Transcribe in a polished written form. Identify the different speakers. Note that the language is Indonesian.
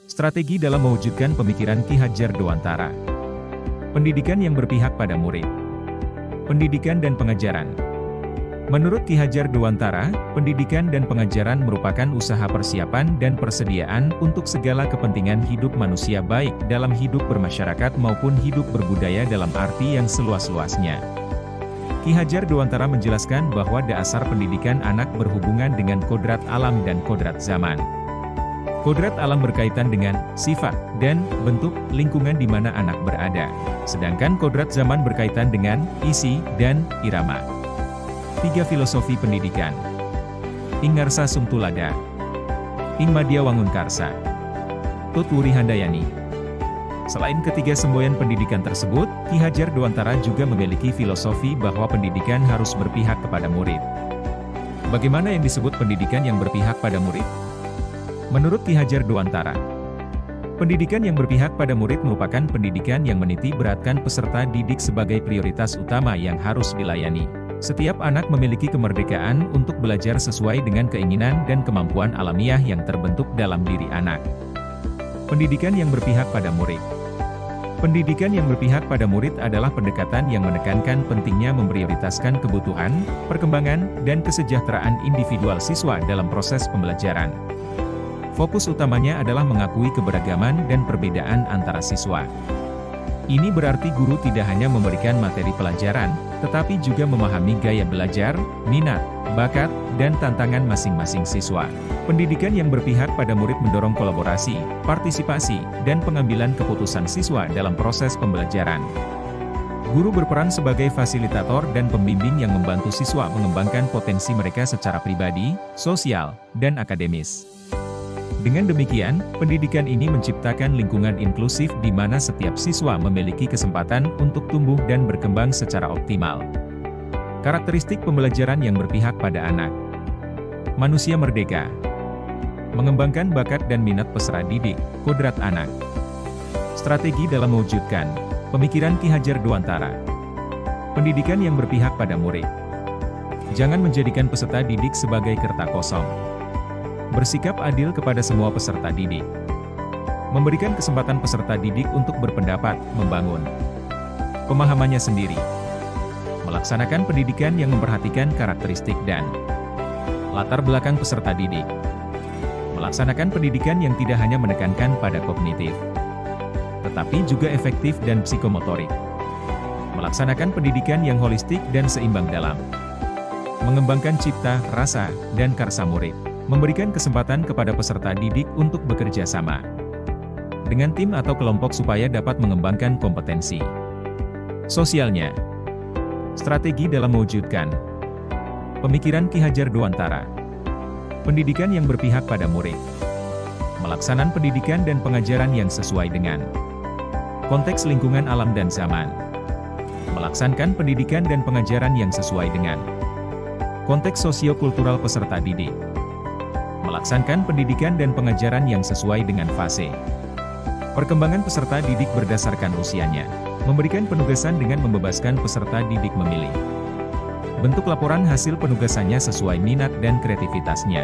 Speaker 1: Strategi dalam mewujudkan pemikiran Ki Hadjar Dewantara. Pendidikan yang berpihak pada murid. Pendidikan dan pengajaran. Menurut Ki Hadjar Dewantara, pendidikan dan pengajaran merupakan usaha persiapan dan persediaan untuk segala kepentingan hidup manusia baik dalam hidup bermasyarakat maupun hidup berbudaya dalam arti yang seluas-luasnya. Ki Hadjar Dewantara menjelaskan bahwa dasar pendidikan anak berhubungan dengan kodrat alam dan kodrat zaman. Kodrat alam berkaitan dengan sifat dan bentuk lingkungan di mana anak berada, sedangkan kodrat zaman berkaitan dengan isi dan irama. 3 Filosofi pendidikan. Ing Ngarsa Sumtulada. Ing Madya Wangun Karsa. Tut Wuri Handayani. Selain ketiga semboyan pendidikan tersebut, Ki Hadjar Dewantara juga memiliki filosofi bahwa pendidikan harus berpihak kepada murid. Bagaimana yang disebut pendidikan yang berpihak pada murid? Menurut Ki Hadjar Dewantara, pendidikan yang berpihak pada murid merupakan pendidikan yang menitik beratkan peserta didik sebagai prioritas utama yang harus dilayani. Setiap anak memiliki kemerdekaan untuk belajar sesuai dengan keinginan dan kemampuan alamiah yang terbentuk dalam diri anak. Pendidikan yang berpihak pada murid. Pendidikan yang berpihak pada murid adalah pendekatan yang menekankan pentingnya memprioritaskan kebutuhan, perkembangan, dan kesejahteraan individual siswa dalam proses pembelajaran. Fokus utamanya adalah mengakui keberagaman dan perbedaan antara siswa. Ini berarti guru tidak hanya memberikan materi pelajaran, tetapi juga memahami gaya belajar, minat, bakat, dan tantangan masing-masing siswa. Pendidikan yang berpihak pada murid mendorong kolaborasi, partisipasi, dan pengambilan keputusan siswa dalam proses pembelajaran. Guru berperan sebagai fasilitator dan pembimbing yang membantu siswa mengembangkan potensi mereka secara pribadi, sosial, dan akademis. Dengan demikian, pendidikan ini menciptakan lingkungan inklusif di mana setiap siswa memiliki kesempatan untuk tumbuh dan berkembang secara optimal. Karakteristik pembelajaran yang berpihak pada anak. Manusia merdeka. Mengembangkan bakat dan minat peserta didik, kodrat anak. Strategi dalam mewujudkan pemikiran Ki Hadjar Dewantara. Pendidikan yang berpihak pada murid. Jangan menjadikan peserta didik sebagai kertas kosong. Bersikap adil kepada semua peserta didik. Memberikan kesempatan peserta didik untuk berpendapat, membangun pemahamannya sendiri. Melaksanakan pendidikan yang memperhatikan karakteristik dan latar belakang peserta didik. Melaksanakan pendidikan yang tidak hanya menekankan pada kognitif, tetapi juga efektif dan psikomotorik. Melaksanakan pendidikan yang holistik dan seimbang dalam mengembangkan cipta, rasa, dan karsa murid. Memberikan kesempatan kepada peserta didik untuk bekerja sama dengan tim atau kelompok supaya dapat mengembangkan kompetensi sosialnya. Strategi dalam mewujudkan pemikiran Ki Hadjar Dewantara. Pendidikan yang berpihak pada murid. Melaksanakan pendidikan dan pengajaran yang sesuai dengan konteks lingkungan alam dan zaman. Melaksanakan pendidikan dan pengajaran yang sesuai dengan konteks sosio-kultural peserta didik. Melaksanakan pendidikan dan pengajaran yang sesuai dengan fase perkembangan peserta didik berdasarkan usianya. Memberikan penugasan dengan membebaskan peserta didik memilih bentuk laporan hasil penugasannya sesuai minat dan kreativitasnya.